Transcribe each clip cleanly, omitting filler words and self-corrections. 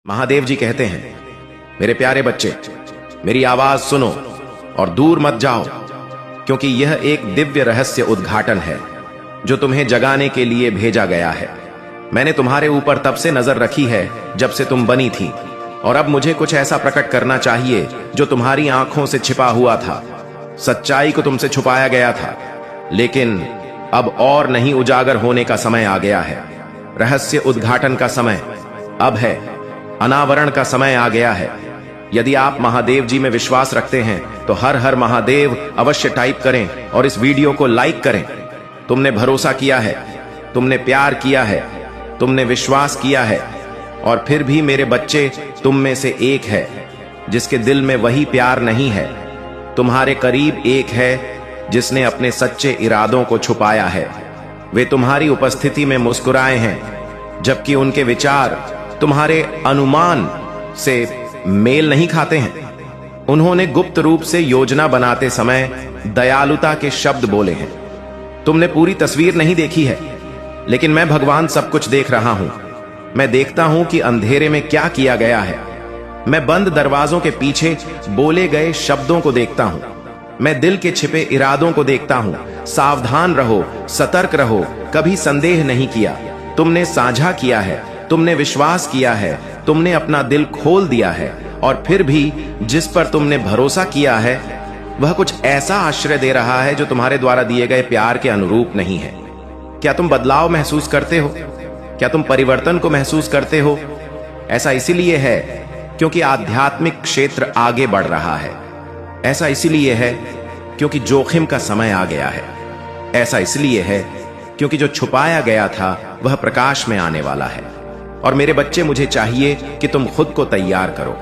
महादेव जी कहते हैं, मेरे प्यारे बच्चे, मेरी आवाज सुनो और दूर मत जाओ, क्योंकि यह एक दिव्य रहस्य उद्घाटन है जो तुम्हें जगाने के लिए भेजा गया है। मैंने तुम्हारे ऊपर तब से नजर रखी है जब से तुम बनी थी, और अब मुझे कुछ ऐसा प्रकट करना चाहिए जो तुम्हारी आंखों से छिपा हुआ था। सच्चाई को तुमसे छुपाया गया था, लेकिन अब और नहीं उजागर होने का समय आ गया है। रहस्य उद्घाटन का समय अब है, अनावरण का समय आ गया है। यदि आप महादेव जी में विश्वास रखते हैं तो हर हर महादेव अवश्य टाइप करें और इस वीडियो को लाइक करें। तुमने भरोसा किया है, तुमने प्यार किया है, तुमने विश्वास किया है, और फिर भी मेरे बच्चे तुम में से एक है जिसके दिल में वही प्यार नहीं है। तुम्हारे करीब एक है जिसने अपने सच्चे इरादों को छुपाया है। वे तुम्हारी उपस्थिति में मुस्कुराए हैं, जबकि उनके विचार तुम्हारे अनुमान से मेल नहीं खाते हैं। उन्होंने गुप्त रूप से योजना बनाते समय दयालुता के शब्द बोले हैं। तुमने पूरी तस्वीर नहीं देखी है, लेकिन मैं भगवान सब कुछ देख रहा हूं। मैं देखता हूं कि अंधेरे में क्या किया गया है। मैं बंद दरवाजों के पीछे बोले गए शब्दों को देखता हूं। मैं दिल के छिपे इरादों को देखता हूं। सावधान रहो, सतर्क रहो, कभी संदेह नहीं किया। तुमने साझा किया है, तुमने विश्वास किया है, तुमने अपना दिल खोल दिया है, और फिर भी जिस पर तुमने भरोसा किया है वह कुछ ऐसा आश्रय दे रहा है जो तुम्हारे द्वारा दिए गए प्यार के अनुरूप नहीं है। क्या तुम बदलाव महसूस करते हो? क्या तुम परिवर्तन को महसूस करते हो? ऐसा इसीलिए है क्योंकि आध्यात्मिक क्षेत्र आगे बढ़ रहा है। ऐसा इसीलिए है क्योंकि जोखिम का समय आ गया है। ऐसा इसलिए है क्योंकि जो छुपाया गया था वह प्रकाश में आने वाला है। और मेरे बच्चे, मुझे चाहिए कि तुम खुद को तैयार करो।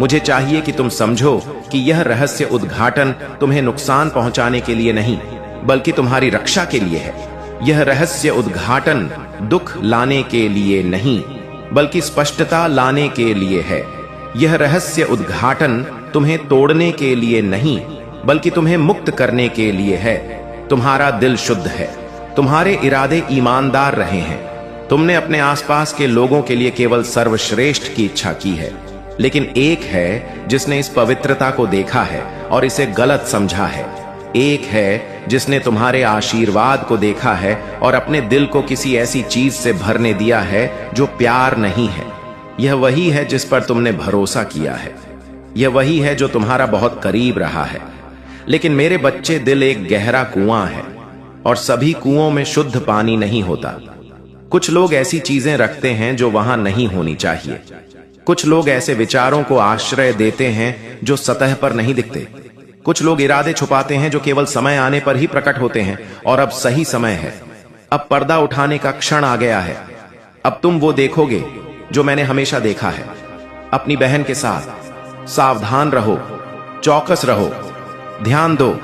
मुझे चाहिए कि तुम समझो कि यह रहस्य उद्घाटन तुम्हें नुकसान पहुंचाने के लिए नहीं, बल्कि तुम्हारी रक्षा के लिए है। यह रहस्य उद्घाटन दुख लाने के लिए नहीं, बल्कि स्पष्टता लाने के लिए है। यह रहस्य उद्घाटन तुम्हें तोड़ने के लिए नहीं, बल्कि तुम्हें मुक्त करने के लिए है। तुम्हारा दिल शुद्ध है, तुम्हारे इरादे ईमानदार रहे हैं। तुमने अपने आसपास के लोगों के लिए केवल सर्वश्रेष्ठ की इच्छा की है, लेकिन एक है जिसने इस पवित्रता को देखा है और इसे गलत समझा है। एक है जिसने तुम्हारे आशीर्वाद को देखा है और अपने दिल को किसी ऐसी चीज से भरने दिया है जो प्यार नहीं है। यह वही है जिस पर तुमने भरोसा किया है। यह वही है जो तुम्हारा बहुत करीब रहा है। लेकिन मेरे बच्चे, दिल एक गहरा कुआं है, और सभी कुओं में शुद्ध पानी नहीं होता। कुछ लोग ऐसी चीजें रखते हैं जो वहां नहीं होनी चाहिए। कुछ लोग ऐसे विचारों को आश्रय देते हैं जो सतह पर नहीं दिखते। कुछ लोग इरादे छुपाते हैं जो केवल समय आने पर ही प्रकट होते हैं। और अब सही समय है। अब पर्दा उठाने का क्षण आ गया है। अब तुम वो देखोगे जो मैंने हमेशा देखा है। अपनी बहन के साथ सावधान रहो, चौकस रहो, ध्यान दो।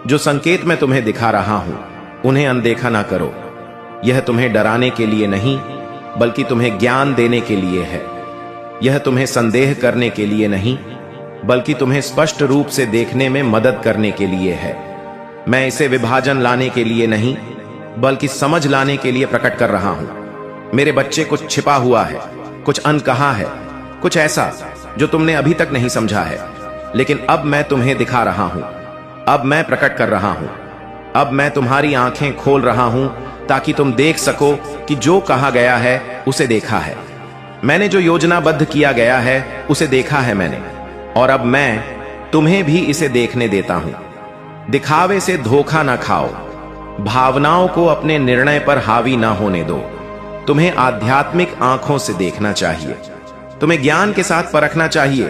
जो संकेत मैं तुम्हें दिखा रहा हूं उन्हें अनदेखा ना करो। यह तुम्हें डराने के लिए नहीं, बल्कि तुम्हें ज्ञान देने के लिए है। यह तुम्हें संदेह करने के लिए नहीं, बल्कि तुम्हें स्पष्ट रूप से देखने में मदद करने के लिए है। मैं इसे विभाजन लाने के लिए नहीं, बल्कि समझ लाने के लिए प्रकट कर रहा हूं। मेरे बच्चे, कुछ छिपा हुआ है, कुछ अनकहा है, कुछ ऐसा जो तुमने अभी तक नहीं समझा है। लेकिन अब मैं तुम्हें दिखा रहा हूं, अब मैं प्रकट कर रहा हूं। अब मैं तुम्हारी आंखें खोल रहा हूं ताकि तुम देख सको कि जो कहा गया है उसे देखा है। मैंने जो योजनाबद्ध किया गया है उसे देखा है मैंने, और अब मैं तुम्हें भी इसे देखने देता हूं। दिखावे से धोखा ना खाओ। भावनाओं को अपने निर्णय पर हावी ना होने दो। तुम्हें आध्यात्मिक आंखों से देखना चाहिए। तुम्हें ज्ञान के साथ परखना चाहिए।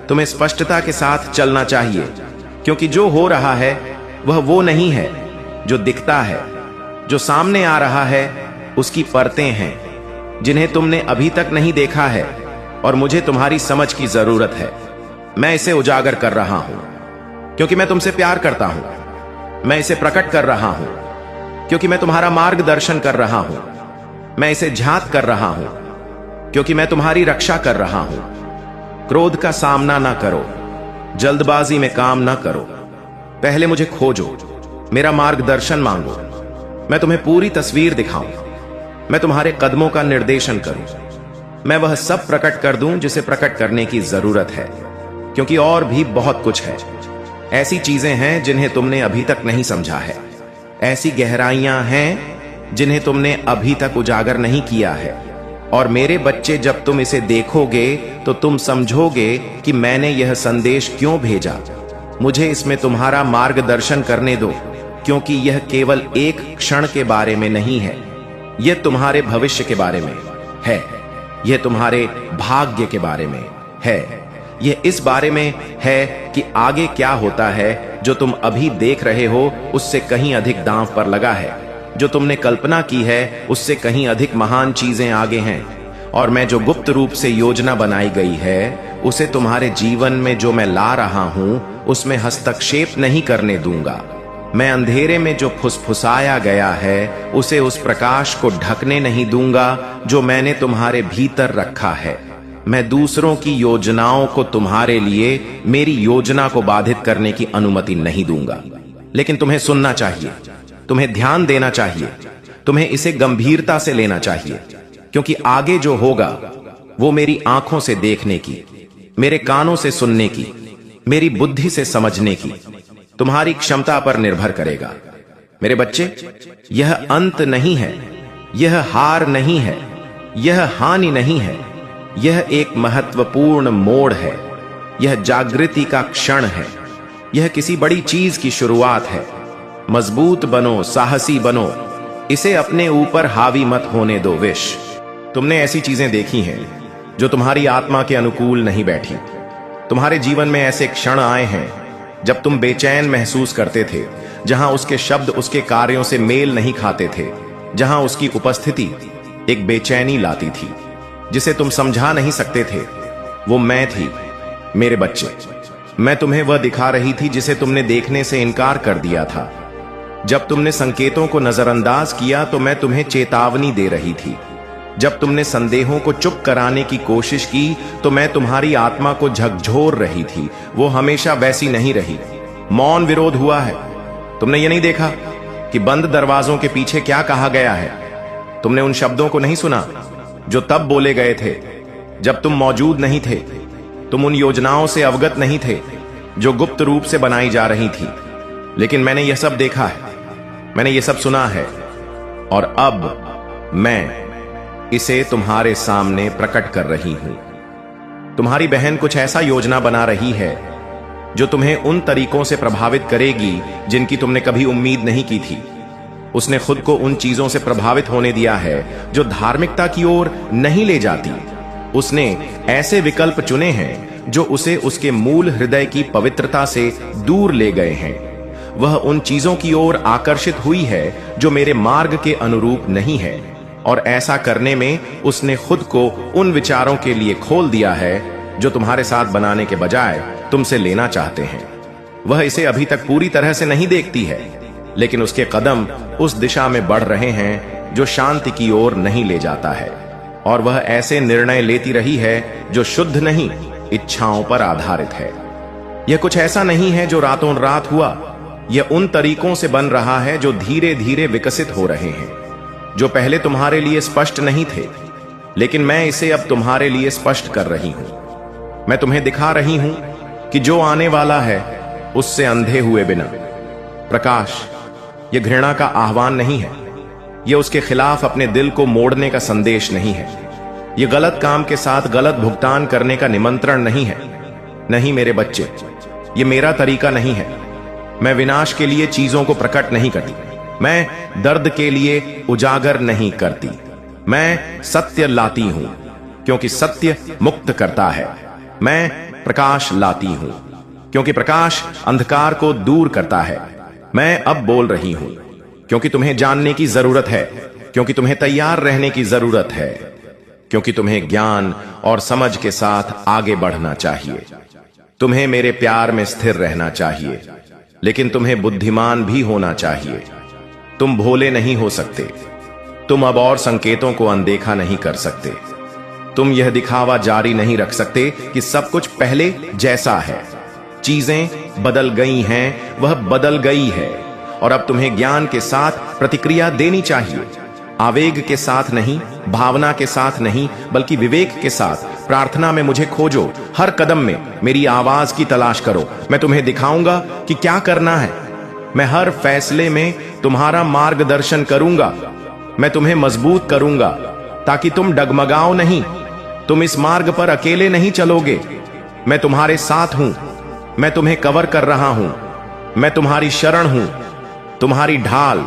तुम्हें स्पष्टता के साथ चलना चाहिए, क्योंकि जो हो रहा है वह वो नहीं है जो दिखता है। जो सामने आ रहा है उसकी परतें हैं जिन्हें तुमने अभी तक नहीं देखा है, और मुझे तुम्हारी समझ की जरूरत है। मैं इसे उजागर कर रहा हूं क्योंकि मैं तुमसे प्यार करता हूं। मैं इसे प्रकट कर रहा हूं क्योंकि मैं तुम्हारा मार्गदर्शन कर रहा हूं। मैं इसे झांक कर रहा हूं क्योंकि मैं तुम्हारी रक्षा कर रहा हूं। क्रोध का सामना ना करो, जल्दबाजी में काम ना करो। पहले मुझे खोजो, मेरा मार्गदर्शन मांगो। मैं तुम्हें पूरी तस्वीर दिखाऊं। मैं तुम्हारे कदमों का निर्देशन करूं। मैं वह सब प्रकट कर दूं जिसे प्रकट करने की जरूरत है, क्योंकि और भी बहुत कुछ है। ऐसी चीजें हैं जिन्हें तुमने अभी तक नहीं समझा है, ऐसी गहराइयां हैं जिन्हें तुमने अभी तक उजागर नहीं किया है। और मेरे बच्चे, जब तुम इसे देखोगे तो तुम समझोगे कि मैंने यह संदेश क्यों भेजा। मुझे इसमें तुम्हारा मार्गदर्शन करने दो, क्योंकि यह केवल एक क्षण के बारे में नहीं है, यह तुम्हारे भविष्य के बारे में है, यह तुम्हारे भाग्य के बारे में है, यह इस बारे में है कि आगे क्या होता है। जो तुम अभी देख रहे हो उससे कहीं अधिक दांव पर लगा है, जो तुमने कल्पना की है उससे कहीं अधिक महान चीजें आगे हैं। और मैं जो गुप्त रूप से योजना बनाई गई है उसे तुम्हारे जीवन में जो मैं ला रहा हूं उसमें हस्तक्षेप नहीं करने दूंगा। मैं अंधेरे में जो फुसफुसाया गया है उसे उस प्रकाश को ढकने नहीं दूंगा जो मैंने तुम्हारे भीतर रखा है। मैं दूसरों की योजनाओं को तुम्हारे लिए मेरी योजना को बाधित करने की अनुमति नहीं दूंगा। लेकिन तुम्हें सुनना चाहिए, तुम्हें ध्यान देना चाहिए, तुम्हें इसे गंभीरता से लेना चाहिए, क्योंकि आगे जो होगा वो मेरी आंखों से देखने की, मेरे कानों से सुनने की, मेरी बुद्धि से समझने की, तुम्हारी क्षमता पर निर्भर करेगा। मेरे बच्चे, यह अंत नहीं है, यह हार नहीं है, यह हानि नहीं है, यह एक महत्वपूर्ण मोड़ है, यह जागृति का क्षण है, यह किसी बड़ी चीज की शुरुआत है। मजबूत बनो, साहसी बनो, इसे अपने ऊपर हावी मत होने दो। विश, तुमने ऐसी चीजें देखी हैं जो तुम्हारी आत्मा के अनुकूल नहीं बैठी। तुम्हारे जीवन में ऐसे क्षण आए हैं जब तुम बेचैन महसूस करते थे, जहां उसके शब्द उसके कार्यों से मेल नहीं खाते थे, जहां उसकी उपस्थिति एक बेचैनी लाती थी जिसे तुम समझा नहीं सकते थे। वो मैं थी। मेरे बच्चे, मैं तुम्हें वह दिखा रही थी जिसे तुमने देखने से इनकार कर दिया था। जब तुमने संकेतों को नजरअंदाज किया तो मैं तुम्हें चेतावनी दे रही थी। जब तुमने संदेहों को चुप कराने की कोशिश की तो मैं तुम्हारी आत्मा को झकझोर रही थी। वो हमेशा वैसी नहीं रही। मौन विरोध हुआ है। तुमने ये नहीं देखा कि बंद दरवाजों के पीछे क्या कहा गया है। तुमने उन शब्दों को नहीं सुना जो तब बोले गए थे जब तुम मौजूद नहीं थे। तुम उन योजनाओं से अवगत नहीं थे जो गुप्त रूप से बनाई जा रही थी। लेकिन मैंने यह सब देखा है, मैंने यह सब सुना है, और अब मैं इसे तुम्हारे सामने प्रकट कर रही हूं। तुम्हारी बहन कुछ ऐसा योजना बना रही है जो तुम्हें उन तरीकों से प्रभावित करेगी जिनकी तुमने कभी उम्मीद नहीं की थी। उसने खुद को उन चीजों से प्रभावित होने दिया है जो धार्मिकता की ओर नहीं ले जाती। उसने ऐसे विकल्प चुने हैं जो उसे उसके मूल हृदय की पवित्रता से दूर ले गए हैं। वह उन चीजों की ओर आकर्षित हुई है जो मेरे मार्ग के अनुरूप नहीं है, और ऐसा करने में उसने खुद को उन विचारों के लिए खोल दिया है जो तुम्हारे साथ बनाने के बजाय तुमसे लेना चाहते हैं। वह इसे अभी तक पूरी तरह से नहीं देखती है, लेकिन उसके कदम उस दिशा में बढ़ रहे हैं जो शांति की ओर नहीं ले जाता है। और वह ऐसे निर्णय लेती रही है जो शुद्ध नहीं, इच्छाओं पर आधारित है। यह कुछ ऐसा नहीं है जो रातों रात हुआ। यह उन तरीकों से बन रहा है जो धीरे धीरे विकसित हो रहे हैं, जो पहले तुम्हारे लिए स्पष्ट नहीं थे, लेकिन मैं इसे अब तुम्हारे लिए स्पष्ट कर रही हूं। मैं तुम्हें दिखा रही हूं कि जो आने वाला है उससे अंधे हुए बिना। प्रकाश, यह घृणा का आह्वान नहीं है, यह उसके खिलाफ अपने दिल को मोड़ने का संदेश नहीं है, यह गलत काम के साथ गलत भुगतान करने का निमंत्रण नहीं है। नहीं मेरे बच्चे, यह मेरा तरीका नहीं है। मैं विनाश के लिए चीजों को प्रकट नहीं करती, मैं दर्द के लिए उजागर नहीं करती। मैं सत्य लाती हूं, क्योंकि सत्य मुक्त करता है। मैं प्रकाश लाती हूं, क्योंकि प्रकाश अंधकार को दूर करता है। मैं अब बोल रही हूं क्योंकि तुम्हें जानने की जरूरत है, क्योंकि तुम्हें तैयार रहने की जरूरत है, क्योंकि तुम्हें ज्ञान और समझ के साथ आगे बढ़ना चाहिए। तुम्हें मेरे प्यार में स्थिर रहना चाहिए, लेकिन तुम्हें बुद्धिमान भी होना चाहिए। तुम भोले नहीं हो सकते। तुम अब और संकेतों को अनदेखा नहीं कर सकते। तुम यह दिखावा जारी नहीं रख सकते कि सब कुछ पहले जैसा है। चीजें बदल गई हैं, वह बदल गई है, और अब तुम्हें ज्ञान के साथ प्रतिक्रिया देनी चाहिए। आवेग के साथ नहीं, भावना के साथ नहीं, बल्कि विवेक के साथ प्रार्थना में मुझे खोजो। हर कदम में मेरी आवाज की तलाश करो। मैं तुम्हें दिखाऊंगा कि क्या करना है। मैं हर फैसले में तुम्हारा मार्गदर्शन करूंगा। मैं तुम्हें मजबूत करूंगा ताकि तुम डगमगाओ नहीं। तुम इस मार्ग पर अकेले नहीं चलोगे। मैं तुम्हारे साथ हूं। मैं तुम्हें कवर कर रहा हूं। मैं तुम्हारी शरण हूं, तुम्हारी ढाल,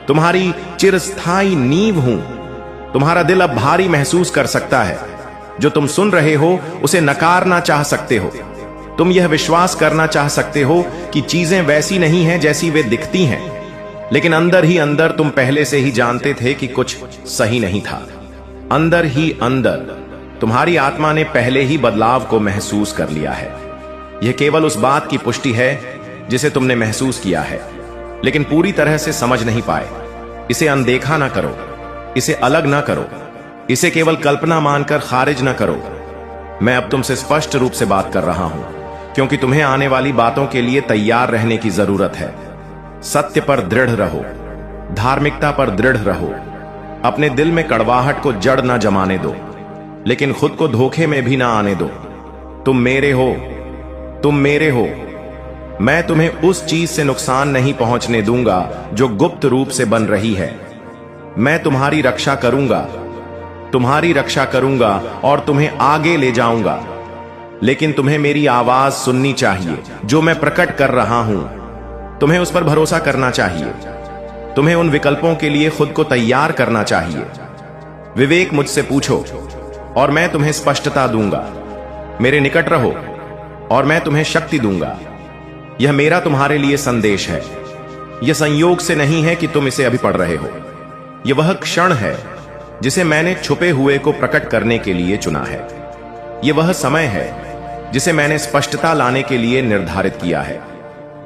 तुम्हारी चिरस्थायी नींव हूं। तुम्हारा दिल अब भारी महसूस कर सकता है। जो तुम सुन रहे हो उसे नकारना चाह सकते हो। तुम यह विश्वास करना चाह सकते हो कि चीजें वैसी नहीं हैं जैसी वे दिखती हैं, लेकिन अंदर ही अंदर तुम पहले से ही जानते थे कि कुछ सही नहीं था। अंदर ही अंदर तुम्हारी आत्मा ने पहले ही बदलाव को महसूस कर लिया है। यह केवल उस बात की पुष्टि है जिसे तुमने महसूस किया है, लेकिन पूरी तरह से समझ नहीं पाए। इसे अनदेखा ना करो, इसे अलग ना करो, इसे केवल कल्पना मानकर खारिज ना करो। मैं अब तुमसे स्पष्ट रूप से बात कर रहा हूं, क्योंकि तुम्हें आने वाली बातों के लिए तैयार रहने की जरूरत है। सत्य पर दृढ़ रहो, धार्मिकता पर दृढ़ रहो। अपने दिल में कड़वाहट को जड़ ना जमाने दो, लेकिन खुद को धोखे में भी ना आने दो। तुम मेरे हो, तुम मेरे हो। मैं तुम्हें उस चीज से नुकसान नहीं पहुंचने दूंगा जो गुप्त रूप से बन रही है। मैं तुम्हारी रक्षा करूंगा, तुम्हारी रक्षा करूंगा और तुम्हें आगे ले जाऊंगा। लेकिन तुम्हें मेरी आवाज सुननी चाहिए जो मैं प्रकट कर रहा हूं। तुम्हें उस पर भरोसा करना चाहिए। तुम्हें उन विकल्पों के लिए खुद को तैयार करना चाहिए। विवेक मुझसे पूछो और मैं तुम्हें स्पष्टता दूंगा। मेरे निकट रहो और मैं तुम्हें शक्ति दूंगा। यह मेरा तुम्हारे लिए संदेश है। यह संयोग से नहीं है कि तुम इसे अभी पढ़ रहे हो। यह वह क्षण है जिसे मैंने छुपे हुए को प्रकट करने के लिए चुना है। यह वह समय है जिसे मैंने स्पष्टता लाने के लिए निर्धारित किया है।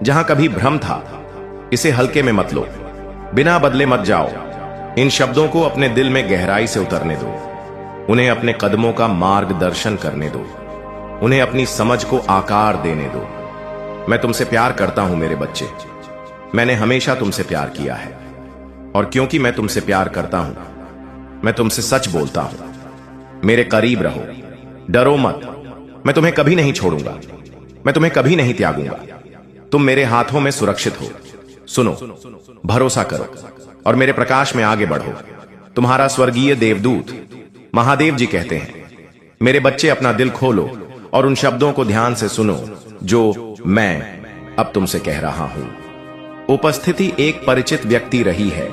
जहां कभी भ्रम था, इसे हल्के में मत लो। बिना बदले मत जाओ। इन शब्दों को अपने दिल में गहराई से उतरने दो। उन्हें अपने कदमों का मार्गदर्शन करने दो। उन्हें अपनी समझ को आकार देने दो। मैं तुमसे प्यार करता हूं मेरे बच्चे। मैंने हमेशा तुमसे प्यार किया है, और क्योंकि मैं तुमसे प्यार करता हूं, मैं तुमसे सच बोलता हूं। मेरे करीब रहो, डरो मत। मैं तुम्हें कभी नहीं छोड़ूंगा। मैं तुम्हें कभी नहीं त्यागूंगा। तुम मेरे हाथों में सुरक्षित हो। सुनो, भरोसा करो और मेरे प्रकाश में आगे बढ़ो। तुम्हारा स्वर्गीय देवदूत महादेव जी कहते हैं, मेरे बच्चे अपना दिल खोलो और उन शब्दों को ध्यान से सुनो जो मैं अब तुमसे कह रहा हूं। उपस्थिति एक परिचित व्यक्ति रही है।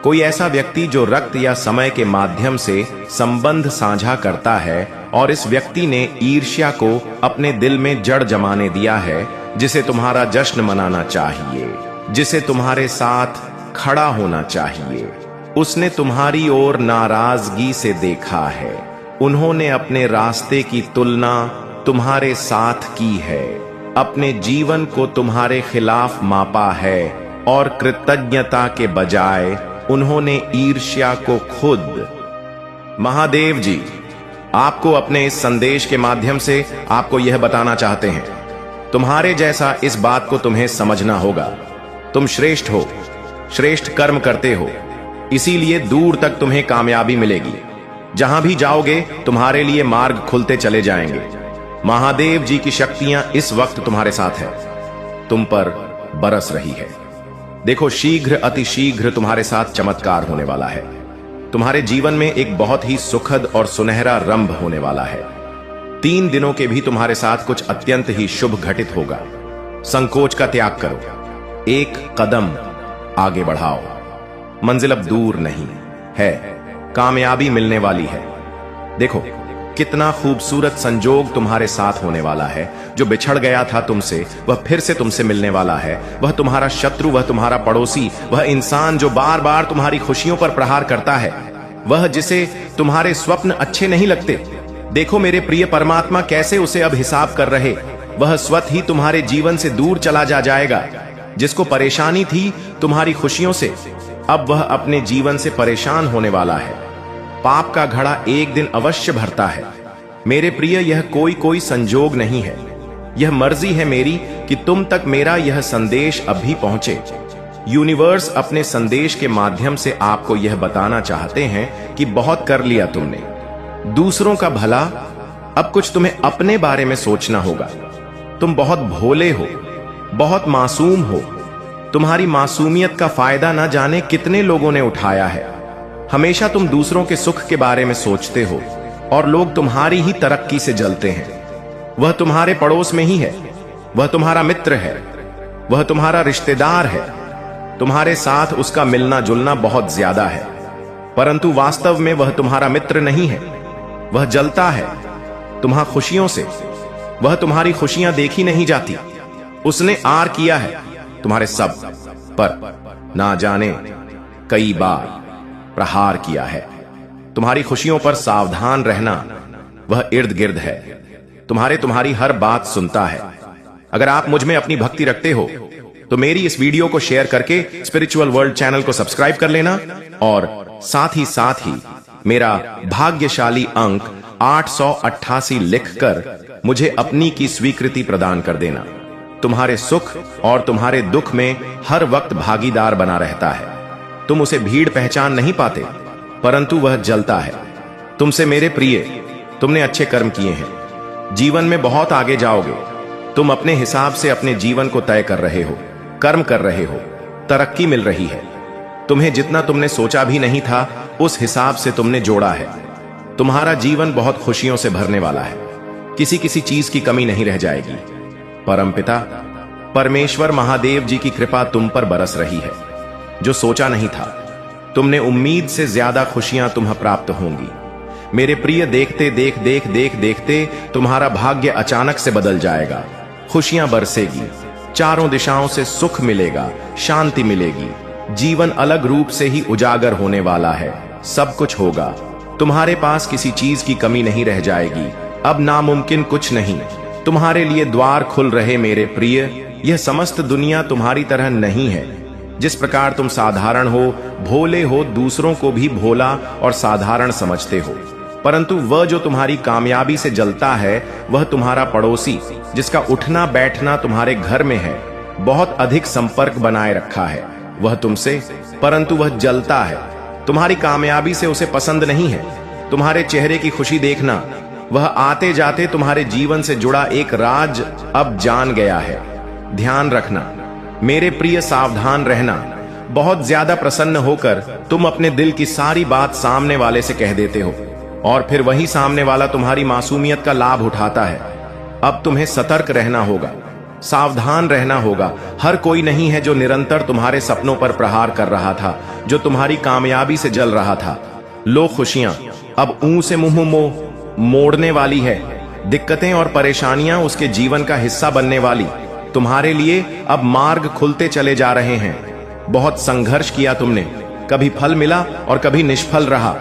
कोई ऐसा व्यक्ति जो रक्त या समय के माध्यम से संबंध साझा करता है, और इस व्यक्ति ने ईर्ष्या को अपने दिल में जड़ जमाने दिया है, जिसे तुम्हारा जश्न मनाना चाहिए, जिसे तुम्हारे साथ खड़ा होना चाहिए। उसने तुम्हारी ओर नाराजगी से देखा है। उन्होंने अपने रास्ते की तुलना तुम्हारे साथ की है, अपने जीवन को तुम्हारे खिलाफ मापा है, और कृतज्ञता के बजाय उन्होंने ईर्ष्या को खुद। महादेव जी आपको अपने इस संदेश के माध्यम से आपको यह बताना चाहते हैं, तुम्हारे जैसा इस बात को तुम्हें समझना होगा। तुम श्रेष्ठ हो, श्रेष्ठ कर्म करते हो, इसीलिए दूर तक तुम्हें कामयाबी मिलेगी। जहां भी जाओगे तुम्हारे लिए मार्ग खुलते चले जाएंगे। महादेव जी की शक्तियां इस वक्त तुम्हारे साथ है, तुम पर बरस रही है। देखो, शीघ्र अति शीघ्र तुम्हारे साथ चमत्कार होने वाला है। तुम्हारे जीवन में एक बहुत ही सुखद और सुनहरा रंभ होने वाला है। 3 दिनों के भी तुम्हारे साथ कुछ अत्यंत ही शुभ घटित होगा। संकोच का त्याग करो, एक कदम आगे बढ़ाओ। मंजिल अब दूर नहीं है, कामयाबी मिलने वाली है। देखो कितना खूबसूरत संजोग तुम्हारे साथ होने वाला है। जो बिछड़ गया था तुमसे, वह फिर से तुमसे मिलने वाला है। वह तुम्हारा शत्रु, वह तुम्हारा पड़ोसी, वह इंसान जो बार बार तुम्हारी खुशियों पर प्रहार करता है, वह जिसे तुम्हारे स्वप्न अच्छे नहीं लगते, देखो मेरे प्रिय परमात्मा कैसे उसे अब हिसाब कर रहे। वह स्वतः ही तुम्हारे जीवन से दूर चला जाएगा। जिसको परेशानी थी तुम्हारी खुशियों से, अब वह अपने जीवन से परेशान होने वाला है। पाप का घड़ा एक दिन अवश्य भरता है। मेरे प्रिय, यह कोई संजोग नहीं है। यह मर्जी है मेरी कि तुम तक मेरा यह संदेश अभी पहुंचे। यूनिवर्स अपने संदेश के माध्यम से आपको यह बताना चाहते हैं कि बहुत कर लिया तुमने, दूसरों का भला, अब कुछ तुम्हें अपने बारे में सोचना होगा। तुम बहुत भोले हो, बहुत मासूम हो। तुम्हारी मासूमियत का फायदा ना जाने कितने लोगों ने उठाया है। हमेशा तुम दूसरों के सुख के बारे में सोचते हो और लोग तुम्हारी ही तरक्की से जलते हैं। वह तुम्हारे पड़ोस में ही है, वह तुम्हारा मित्र है, वह तुम्हारा रिश्तेदार है। तुम्हारे साथ उसका मिलना जुलना बहुत ज्यादा है, परंतु वास्तव में वह तुम्हारा मित्र नहीं है। वह जलता है तुम्हारी खुशियों से। वह तुम्हारी खुशियां देखी नहीं जाती। उसने आर किया है तुम्हारे सब पर, ना जाने कई बार प्रहार किया है। तुम्हारी खुशियों पर सावधान रहना, वह इर्द गिर्द है, तुम्हारी हर बात सुनता है। अगर आप मुझ में अपनी भक्ति रखते हो तो मेरी इस वीडियो को शेयर करके स्पिरिचुअल वर्ल्ड चैनल को सब्सक्राइब कर लेना और साथ ही मेरा भाग्यशाली अंक 888 लिखकर मुझे अपनी की स्वीकृति प्रदान कर देना। तुम्हारे सुख और तुम्हारे दुख में हर वक्त भागीदार बना रहता है। तुम उसे भीड़ पहचान नहीं पाते, परंतु वह जलता है। तुमसे मेरे प्रिय, तुमने अच्छे कर्म किए हैं, जीवन में बहुत आगे जाओगे। तुम अपने हिसाब से अपने जीवन को तय कर रहे हो, कर्म कर रहे हो, तरक्की मिल रही है। तुम्हें जितना तुमने सोचा भी नहीं था उस हिसाब से तुमने जोड़ा है। तुम्हारा जीवन बहुत खुशियों से भरने वाला है, किसी चीज की कमी नहीं रह जाएगी। परमपिता परमेश्वर महादेव जी की कृपा तुम पर बरस रही है। जो सोचा नहीं था, तुमने उम्मीद से ज्यादा खुशियां तुम्हें प्राप्त होंगी। मेरे प्रिय, देखते तुम्हारा भाग्य अचानक से बदल जाएगा। खुशियां बरसेगी, चारों दिशाओं से सुख मिलेगा, शांति मिलेगी। जीवन अलग रूप से ही उजागर होने वाला है। सब कुछ होगा, तुम्हारे पास किसी चीज की कमी नहीं रह जाएगी। अब नामुमकिन कुछ नहीं। तुम्हारे लिए द्वार खुल रहे मेरे प्रिय। यह समस्त दुनिया तुम्हारी तरह नहीं है। जिस प्रकार तुम साधारण हो, भोले हो, दूसरों को भी भोला और साधारण समझते हो, परंतु वह जो तुम्हारी कामयाबी से जलता है, वह तुम्हारा पड़ोसी, जिसका उठना बैठना तुम्हारे घर में है, बहुत अधिक संपर्क बनाए रखा है वह तुमसे, परंतु वह जलता है। तुम्हारी कामयाबी से उसे पसंद नहीं है। तुम्हारे चेहरे की खुशी देखना, वह आते जाते तुम्हारे जीवन से जुड़ा एक राज अब जान गया है। ध्यान रखना मेरे प्रिय, सावधान रहना। बहुत ज्यादा प्रसन्न होकर तुम अपने दिल की सारी बात सामने वाले से कह देते हो और फिर वही सामने वाला तुम्हारी मासूमियत का लाभ उठाता है। अब तुम्हें सतर्क रहना होगा, सावधान रहना होगा। हर कोई नहीं है जो निरंतर तुम्हारे सपनों पर प्रहार कर रहा था, जो तुम्हारी कामयाबी से जल रहा था। लो खुशियां अब ऊं से मुंह मोड़ने वाली है। दिक्कतें और परेशानियां उसके जीवन का हिस्सा बनने वाली। तुम्हारे लिए अब मार्ग खुलते चले जा रहे हैं। बहुत संघर्ष किया तुमने, कभी फल मिला और कभी निष्फल रहा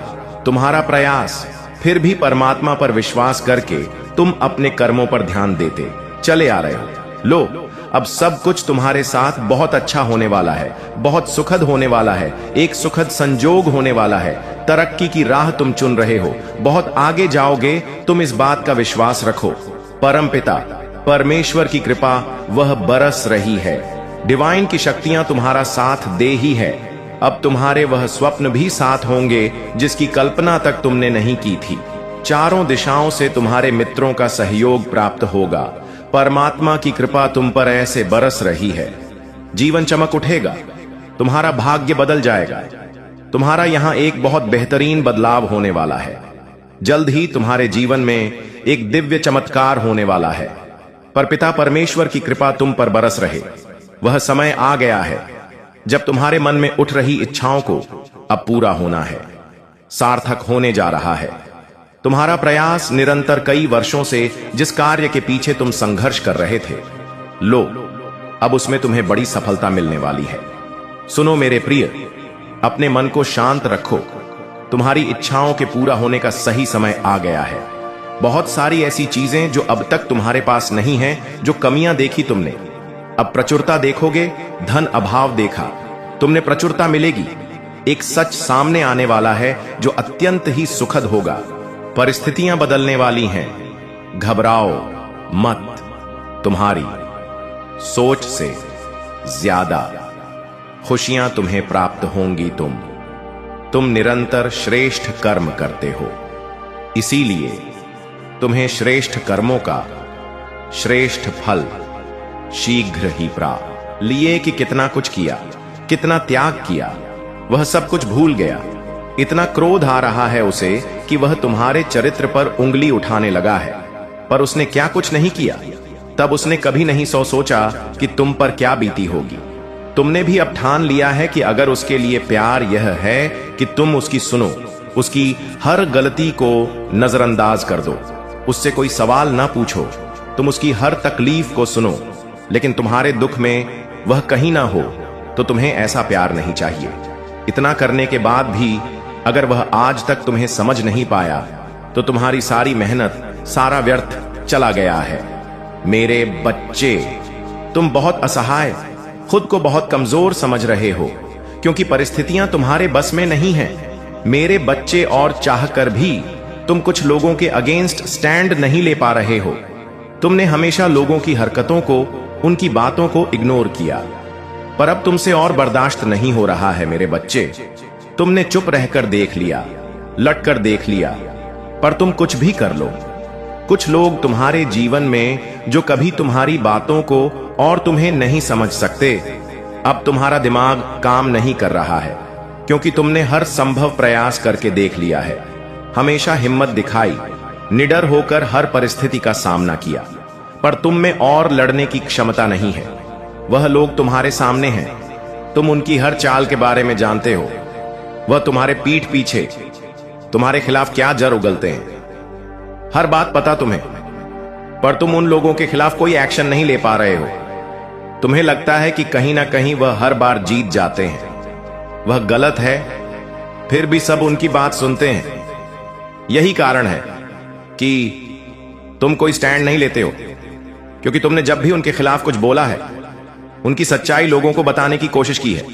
तुम्हारा प्रयास। फिर भी परमात्मा पर विश्वास करके तुम अपने कर्मों पर ध्यान देते चले आ रहे हो। लो अब सब कुछ तुम्हारे साथ बहुत अच्छा होने वाला है, बहुत सुखद होने वाला है, एक सुखद संजोग होने वाला है। तरक्की की राह तुम चुन रहे हो, बहुत आगे जाओगे, तुम इस बात का विश्वास रखो। परमपिता परमेश्वर की कृपा वह बरस रही है। डिवाइन की शक्तियां तुम्हारा साथ दे ही है। अब तुम्हारे वह स्वप्न भी साथ होंगे जिसकी कल्पना तक तुमने नहीं की थी। चारों दिशाओं से तुम्हारे मित्रों का सहयोग प्राप्त होगा। परमात्मा की कृपा तुम पर ऐसे बरस रही है। जीवन चमक उठेगा, तुम्हारा भाग्य बदल जाएगा। तुम्हारा यहां एक बहुत बेहतरीन बदलाव होने वाला है। जल्द ही तुम्हारे जीवन में एक दिव्य चमत्कार होने वाला है। पर पिता परमेश्वर की कृपा तुम पर बरस रहे। वह समय आ गया है जब तुम्हारे मन में उठ रही इच्छाओं को अब पूरा होना है, सार्थक होने जा रहा है। तुम्हारा प्रयास निरंतर कई वर्षों से जिस कार्य के पीछे तुम संघर्ष कर रहे थे, लो अब उसमें तुम्हें बड़ी सफलता मिलने वाली है। सुनो मेरे प्रिय, अपने मन को शांत रखो। तुम्हारी इच्छाओं के पूरा होने का सही समय आ गया है। बहुत सारी ऐसी चीजें जो अब तक तुम्हारे पास नहीं है, जो कमियां देखी तुमने, अब प्रचुरता देखोगे। धन अभाव देखा तुमने, प्रचुरता मिलेगी। एक सच सामने आने वाला है जो अत्यंत ही सुखद होगा। परिस्थितियां बदलने वाली हैं, घबराओ मत। तुम्हारी सोच से ज्यादा खुशियां तुम्हें प्राप्त होंगी। तुम निरंतर श्रेष्ठ कर्म करते हो, इसीलिए तुम्हें श्रेष्ठ कर्मों का श्रेष्ठ फल शीघ्र ही प्राप्त। लिए कि कितना कुछ किया, कितना त्याग किया, वह सब कुछ भूल गया। इतना क्रोध आ रहा है उसे कि वह तुम्हारे चरित्र पर उंगली उठाने लगा है, पर उसने क्या कुछ नहीं किया। तब उसने कभी नहीं सोचा कि तुम पर क्या बीती होगी। तुमने भी अब ठान लिया है कि अगर उसके लिए प्यार यह है कि तुम उसकी सुनो, उसकी हर गलती को नजरअंदाज कर दो, उससे कोई सवाल ना पूछो, तुम उसकी हर तकलीफ को सुनो, लेकिन तुम्हारे दुख में वह कहीं ना हो, तो तुम्हें ऐसा प्यार नहीं चाहिए। इतना करने के बाद भी अगर वह आज तक तुम्हें समझ नहीं पाया, तो तुम्हारी सारी मेहनत, सारा व्यर्थ चला गया है। मेरे बच्चे, तुम बहुत असहाय, खुद को बहुत कमजोर समझ रहे हो, क्योंकि परिस्थितियां तुम्हारे बस में नहीं हैं। मेरे बच्चे, और चाहकर भी तुम कुछ लोगों के अगेंस्ट स्टैंड नहीं ले पा रहे हो। तुमने हमेशा लोगों की हरकतों को, उनकी बातों को इग्नोर किया, पर अब तुमसे और बर्दाश्त नहीं हो रहा है। मेरे बच्चे, तुमने चुप रहकर देख लिया, लट कर देख लिया, पर तुम कुछ भी कर लो। कुछ लोग तुम्हारे जीवन में जो कभी तुम्हारी बातों को और तुम्हें नहीं समझ सकते, अब तुम्हारा दिमाग काम नहीं कर रहा है, क्योंकि तुमने हर संभव प्रयास करके देख लिया है। हमेशा हिम्मत दिखाई, निडर होकर हर परिस्थिति का सामना किया, पर तुम में और लड़ने की क्षमता नहीं है। वह लोग तुम्हारे सामने हैं, तुम उनकी हर चाल के बारे में जानते हो। वह तुम्हारे पीठ पीछे तुम्हारे खिलाफ क्या जर उगलते हैं, हर बात पता तुम्हें, पर तुम उन लोगों के खिलाफ कोई एक्शन नहीं ले पा रहे हो। तुम्हें लगता है कि कहीं ना कहीं वह हर बार जीत जाते हैं। वह गलत है, फिर भी सब उनकी बात सुनते हैं। यही कारण है कि तुम कोई स्टैंड नहीं लेते हो, क्योंकि तुमने जब भी उनके खिलाफ कुछ बोला है, उनकी सच्चाई लोगों को बताने की कोशिश की है।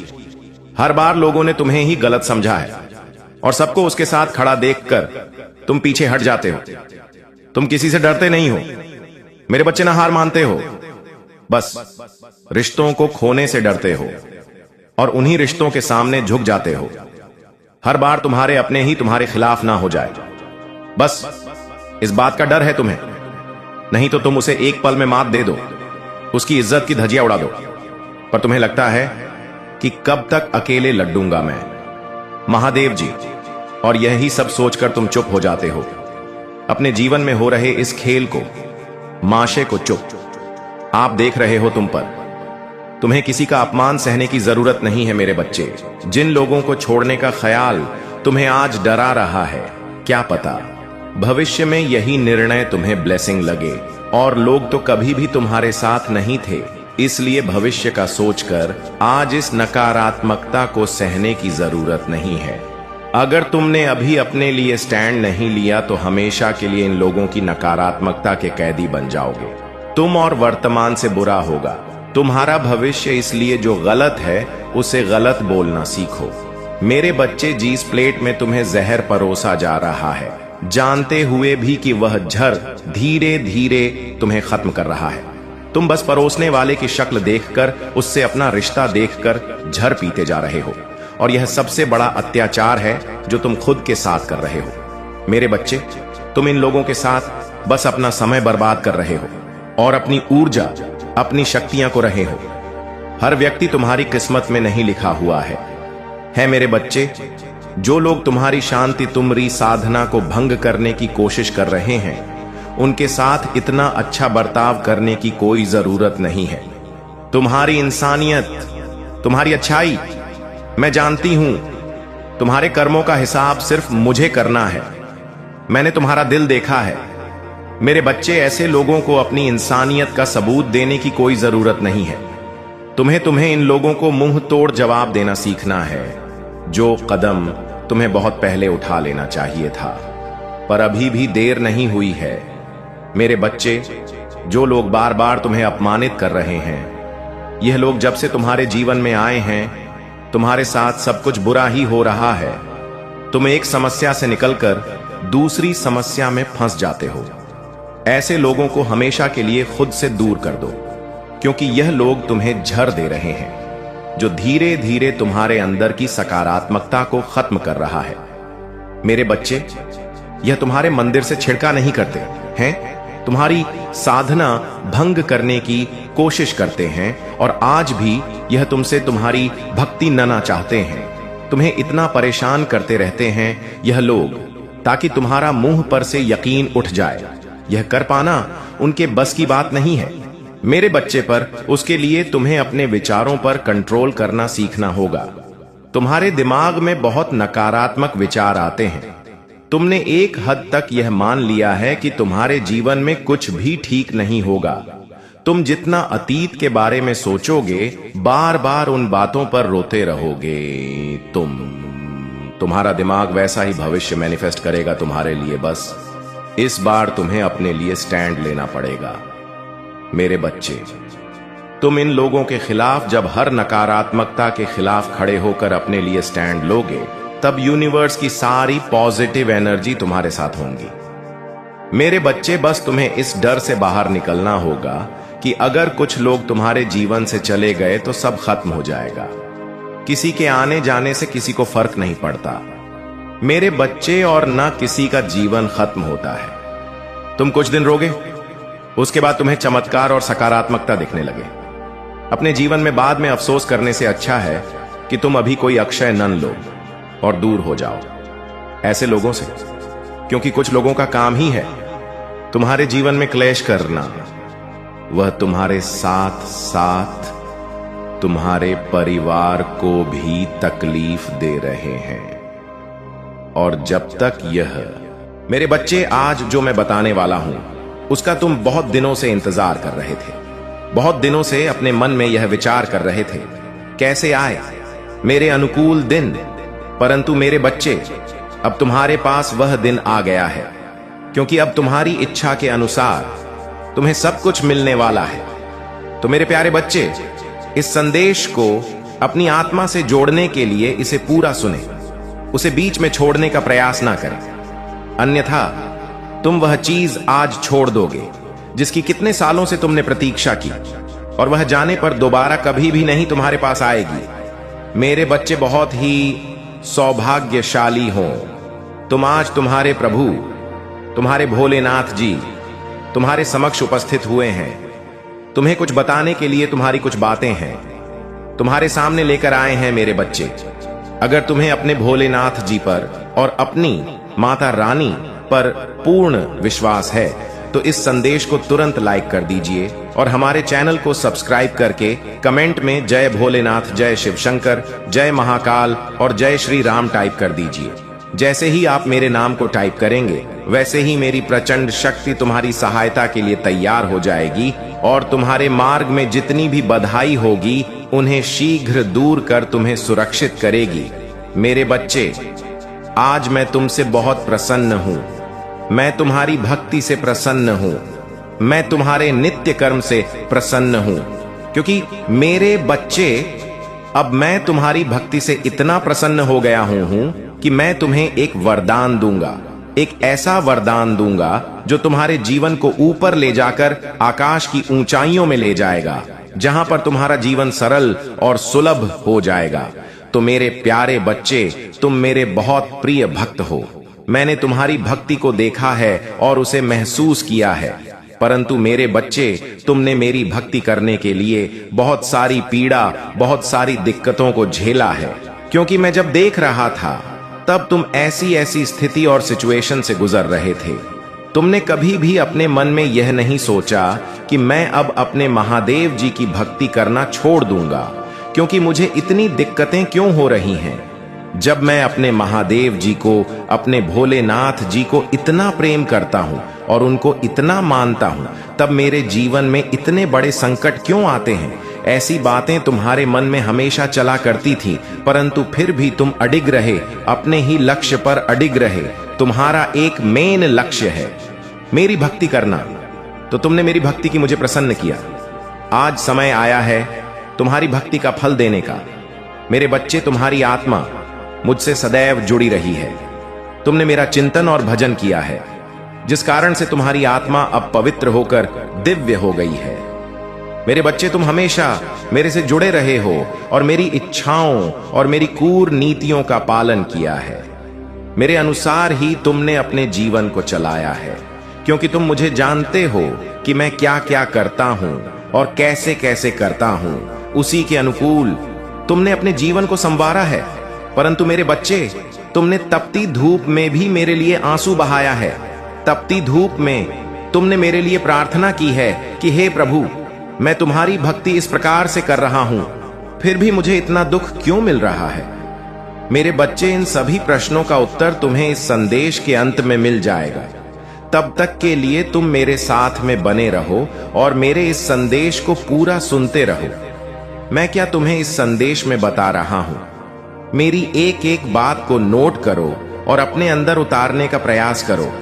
हर बार लोगों ने तुम्हें ही गलत समझा है, और सबको उसके साथ खड़ा देखकर तुम पीछे हट जाते हो। तुम किसी से डरते नहीं हो मेरे बच्चे, ना हार मानते हो, बस रिश्तों को खोने से डरते हो, और उन्हीं रिश्तों के सामने झुक जाते हो। हर बार तुम्हारे अपने ही तुम्हारे खिलाफ ना हो जाए, बस इस बात का डर है तुम्हें। नहीं तो तुम उसे एक पल में मात दे दो, उसकी इज्जत की धज्जियां उड़ा दो, पर तुम्हें लगता है कि कब तक अकेले लड़ूंगा मैं, महादेव जी, और यही सब सोचकर तुम चुप हो जाते हो। अपने जीवन में हो रहे इस खेल को, माशे को चुप आप देख रहे हो तुम पर। तुम्हें किसी का अपमान सहने की जरूरत नहीं है मेरे बच्चे। जिन लोगों को छोड़ने का ख्याल तुम्हें आज डरा रहा है, क्या पता भविष्य में यही निर्णय तुम्हें ब्लेसिंग लगे, और लोग तो कभी भी तुम्हारे साथ नहीं थे। इसलिए भविष्य का सोचकर आज इस नकारात्मकता को सहने की जरूरत नहीं है। अगर तुमने अभी अपने लिए स्टैंड नहीं लिया, तो हमेशा के लिए इन लोगों की नकारात्मकता के कैदी बन जाओगे। तुम और वर्तमान से बुरा होगा। तुम्हारा भविष्य इसलिए जो गलत है उसे गलत बोलना सीखो। मेरे बच्चे, जिस प्लेट में तुम्हें जहर परोसा जा रहा है, जानते हुए भी कि वह जहर धीरे धीरे तुम्हें खत्म कर रहा है, तुम बस परोसने वाले की शक्ल देखकर, उससे अपना रिश्ता देखकर जहर पीते जा रहे हो। और यह सबसे बड़ा अत्याचार है जो तुम खुद के साथ कर रहे हो। मेरे बच्चे, तुम इन लोगों के साथ बस अपना समय बर्बाद कर रहे हो और अपनी ऊर्जा, अपनी शक्तियां को रहे हो। हर व्यक्ति तुम्हारी किस्मत में नहीं लिखा हुआ है मेरे बच्चे। जो लोग तुम्हारी शांति, तुम्हारी साधना को भंग करने की कोशिश कर रहे हैं, उनके साथ इतना अच्छा बर्ताव करने की कोई जरूरत नहीं है। तुम्हारी इंसानियत, तुम्हारी अच्छाई मैं जानती हूं। तुम्हारे कर्मों का हिसाब सिर्फ मुझे करना है। मैंने तुम्हारा दिल देखा है मेरे बच्चे। ऐसे लोगों को अपनी इंसानियत का सबूत देने की कोई जरूरत नहीं है। तुम्हें इन लोगों को मुंह तोड़ जवाब देना सीखना है। जो कदम तुम्हें बहुत पहले उठा लेना चाहिए था, पर अभी भी देर नहीं हुई है मेरे बच्चे। जो लोग बार बार तुम्हें अपमानित कर रहे हैं, यह लोग जब से तुम्हारे जीवन में आए हैं, तुम्हारे साथ सब कुछ बुरा ही हो रहा है। तुम एक समस्या से निकलकर दूसरी समस्या में फंस जाते हो। ऐसे लोगों को हमेशा के लिए खुद से दूर कर दो, क्योंकि यह लोग तुम्हें जहर दे रहे हैं। जो धीरे धीरे तुम्हारे अंदर की सकारात्मकता को खत्म कर रहा है। मेरे बच्चे, यह तुम्हारे मंदिर से छिड़का नहीं करते हैं, तुम्हारी साधना भंग करने की कोशिश करते हैं और आज भी यह तुमसे तुम्हारी भक्ति नना चाहते हैं। तुम्हें इतना परेशान करते रहते हैं यह लोग, ताकि तुम्हारा मुंह पर से यकीन उठ जाए। यह कर पाना उनके बस की बात नहीं है मेरे बच्चे, पर उसके लिए तुम्हें अपने विचारों पर कंट्रोल करना सीखना होगा। तुम्हारे दिमाग में बहुत नकारात्मक विचार आते हैं। तुमने एक हद तक यह मान लिया है कि तुम्हारे जीवन में कुछ भी ठीक नहीं होगा। तुम जितना अतीत के बारे में सोचोगे, बार बार उन बातों पर रोते रहोगे। तुम्हारा दिमाग वैसा ही भविष्य मैनिफेस्ट करेगा तुम्हारे लिए। बस इस बार तुम्हें अपने लिए स्टैंड लेना पड़ेगा। मेरे बच्चे, तुम इन लोगों के खिलाफ जब हर नकारात्मकता के खिलाफ खड़े होकर अपने लिए स्टैंड लोगे, तब यूनिवर्स की सारी पॉजिटिव एनर्जी तुम्हारे साथ होंगी। मेरे बच्चे, बस तुम्हें इस डर से बाहर निकलना होगा कि अगर कुछ लोग तुम्हारे जीवन से चले गए तो सब खत्म हो जाएगा। किसी के आने जाने से किसी को फर्क नहीं पड़ता मेरे बच्चे, और ना किसी का जीवन खत्म होता है। तुम कुछ दिन रोगे, उसके बाद तुम्हें चमत्कार और सकारात्मकता दिखने लगे। अपने जीवन में बाद में अफसोस करने से अच्छा है कि तुम अभी कोई अक्षय नन लो और दूर हो जाओ ऐसे लोगों से, क्योंकि कुछ लोगों का काम ही है तुम्हारे जीवन में क्लेश करना। वह तुम्हारे साथ साथ तुम्हारे परिवार को भी तकलीफ दे रहे हैं। और जब तक यह मेरे बच्चे, आज जो मैं बताने वाला हूं उसका तुम बहुत दिनों से इंतजार कर रहे थे। बहुत दिनों से अपने मन में यह विचार कर रहे थे, कैसे आए मेरे अनुकूल दिन। परंतु मेरे बच्चे, अब तुम्हारे पास वह दिन आ गया है, क्योंकि अब तुम्हारी इच्छा के अनुसार तुम्हें सब कुछ मिलने वाला है। तो मेरे प्यारे बच्चे, इस संदेश को अपनी आत्मा से जोड़ने के लिए इसे पूरा सुने, उसे बीच में छोड़ने का प्रयास ना करें, अन्यथा तुम वह चीज आज छोड़ दोगे जिसकी कितने सालों से तुमने प्रतीक्षा की, और वह जाने पर दोबारा कभी भी नहीं तुम्हारे पास आएगी। मेरे बच्चे बहुत ही सौभाग्यशाली हो। तुम आज तुम्हारे प्रभु, तुम्हारे भोलेनाथ जी तुम्हारे समक्ष उपस्थित हुए हैं। तुम्हें कुछ बताने के लिए तुम्हारी कुछ बातें हैं, तुम्हारे सामने लेकर आए हैं मेरे बच्चे। अगर तुम्हें अपने भोलेनाथ जी पर और अपनी माता रानी पर पूर्ण विश्वास है तो इस संदेश को तुरंत लाइक कर दीजिए और हमारे चैनल को सब्सक्राइब करके कमेंट में जय भोलेनाथ, जय शिव शंकर, जय महाकाल और जय श्री राम टाइप कर दीजिए। जैसे ही आप मेरे नाम को टाइप करेंगे, वैसे ही मेरी प्रचंड शक्ति तुम्हारी सहायता के लिए तैयार हो जाएगी और तुम्हारे मार्ग में जितनी भी बाधाएं होगी उन्हें शीघ्र दूर कर तुम्हें सुरक्षित करेगी। मेरे बच्चे, आज मैं तुमसे बहुत प्रसन्न हूं। मैं तुम्हारी भक्ति से प्रसन्न हूं। मैं तुम्हारे नित्य कर्म से प्रसन्न हूं, क्योंकि मेरे बच्चे, अब मैं तुम्हारी भक्ति से इतना प्रसन्न हो गया हूं कि मैं तुम्हें एक वरदान दूंगा। एक ऐसा वरदान दूंगा जो तुम्हारे जीवन को ऊपर ले जाकर आकाश की ऊंचाइयों में ले जाएगा, जहां पर तुम्हारा जीवन सरल और सुलभ हो जाएगा। तो मेरे प्यारे बच्चे, तुम मेरे बहुत प्रिय भक्त हो। मैंने तुम्हारी भक्ति को देखा है और उसे महसूस किया है। परंतु मेरे बच्चे, तुमने मेरी भक्ति करने के लिए बहुत सारी पीड़ा, बहुत सारी दिक्कतों को झेला है, क्योंकि मैं जब देख रहा था तब तुम ऐसी ऐसी स्थिति और सिचुएशन से गुजर रहे थे। तुमने कभी भी अपने मन में यह नहीं सोचा कि मैं अब अपने महादेव जी की भक्ति करना छोड़ दूंगा, क्योंकि मुझे इतनी दिक्कतें क्यों हो रही हैं। जब मैं अपने महादेव जी को, अपने भोलेनाथ जी को इतना प्रेम करता हूं और उनको इतना मानता हूं, तब मेरे जीवन में इतने बड़े संकट क्यों आते हैं। ऐसी बातें तुम्हारे मन में हमेशा चला करती थी, परंतु फिर भी तुम अडिग रहे, अपने ही लक्ष्य पर अडिग रहे। तुम्हारा एक मेन लक्ष्य है मेरी भक्ति करना। तो तुमने मेरी भक्ति की मुझे प्रसन्न किया। आज समय आया है तुम्हारी भक्ति का फल देने का। मेरे बच्चे, तुम्हारी आत्मा मुझसे सदैव जुड़ी रही है। तुमने मेरा चिंतन और भजन किया है, जिस कारण से तुम्हारी आत्मा अब पवित्र होकर दिव्य हो गई है। मेरे बच्चे, तुम हमेशा मेरे से जुड़े रहे हो और मेरी इच्छाओं और मेरी कूर नीतियों का पालन किया है। मेरे अनुसार ही तुमने अपने जीवन को चलाया है, क्योंकि तुम मुझे जानते हो कि मैं क्या क्या करता हूं और कैसे कैसे करता हूं। उसी के अनुकूल तुमने अपने जीवन को संवारा है। परंतु मेरे बच्चे, तुमने तपती धूप में भी मेरे लिए आंसू बहाया है। तपती धूप में तुमने मेरे लिए प्रार्थना की है कि हे प्रभु, मैं तुम्हारी भक्ति इस प्रकार से कर रहा हूं, फिर भी मुझे इतना दुख क्यों मिल रहा है? मेरे बच्चे, इन सभी प्रश्नों का उत्तर तुम्हें इस संदेश के अंत में मिल जाएगा। तब तक के लिए तुम मेरे साथ में बने रहो और मेरे इस संदेश को पूरा सुनते रहो। मैं क्या तुम्हें इस संदेश में बता रहा हूं, मेरी एक एक बात को नोट करो और अपने अंदर उतारने का प्रयास करो,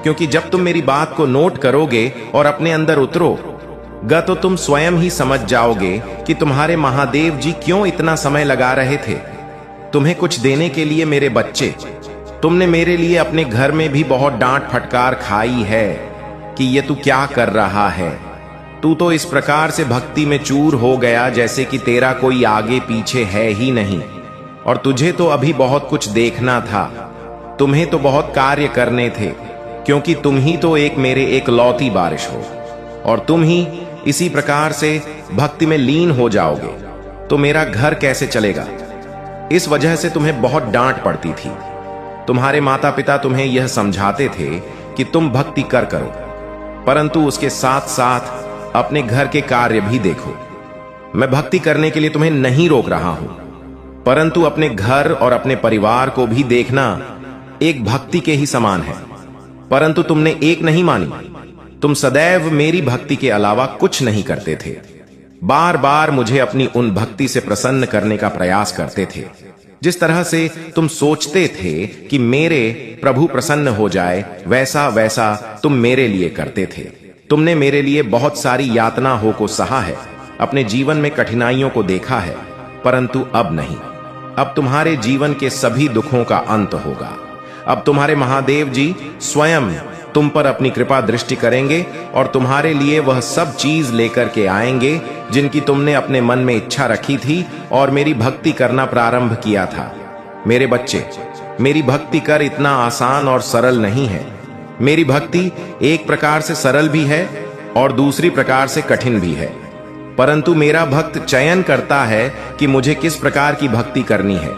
क्योंकि जब तुम मेरी बात को नोट करोगे और अपने अंदर उतरोगे तो तुम स्वयं ही समझ जाओगे कि तुम्हारे महादेव जी क्यों इतना समय लगा रहे थे तुम्हें कुछ देने के लिए। मेरे बच्चे, तुमने मेरे लिए अपने घर में भी बहुत डांट फटकार खाई है कि ये तू क्या कर रहा है। तू तो इस प्रकार से भक्ति में चूर हो गया जैसे कि तेरा कोई आगे पीछे है ही नहीं, और तुझे तो अभी बहुत कुछ देखना था। तुम्हें तो बहुत कार्य करने थे, क्योंकि तुम ही तो मेरे एकलौती बारिश हो, और तुम ही इसी प्रकार से भक्ति में लीन हो जाओगे तो मेरा घर कैसे चलेगा? इस वजह से तुम्हें बहुत डांट पड़ती थी। तुम्हारे माता पिता तुम्हें यह समझाते थे कि तुम भक्ति करो, परंतु उसके साथ साथ अपने घर के कार्य भी देखो। मैं भक्ति करने के लिए तुम्हें नहीं रोक रहा हूं, परंतु अपने घर और अपने परिवार को भी देखना एक भक्ति के ही समान है। परंतु तुमने एक नहीं मानी। तुम सदैव मेरी भक्ति के अलावा कुछ नहीं करते थे। बार बार मुझे अपनी उन भक्ति से प्रसन्न करने का प्रयास करते थे जिस तरह से तुम सोचते थे कि मेरे प्रभु प्रसन्न हो जाए, वैसा वैसा तुम मेरे लिए करते थे। तुमने मेरे लिए बहुत सारी यातनाओं को सहा है, अपने जीवन में कठिनाइयों को देखा है, परंतु अब नहीं। अब तुम्हारे जीवन के सभी दुखों का अंत होगा। अब तुम्हारे महादेव जी स्वयं तुम पर अपनी कृपा दृष्टि करेंगे और तुम्हारे लिए वह सब चीज लेकर के आएंगे जिनकी तुमने अपने मन में इच्छा रखी थी और मेरी भक्ति करना प्रारंभ किया था। मेरे बच्चे, मेरी भक्ति कर इतना आसान और सरल नहीं है। मेरी भक्ति एक प्रकार से सरल भी है और दूसरी प्रकार से कठिन भी है, परंतु मेरा भक्त चयन करता है कि मुझे किस प्रकार की भक्ति करनी है।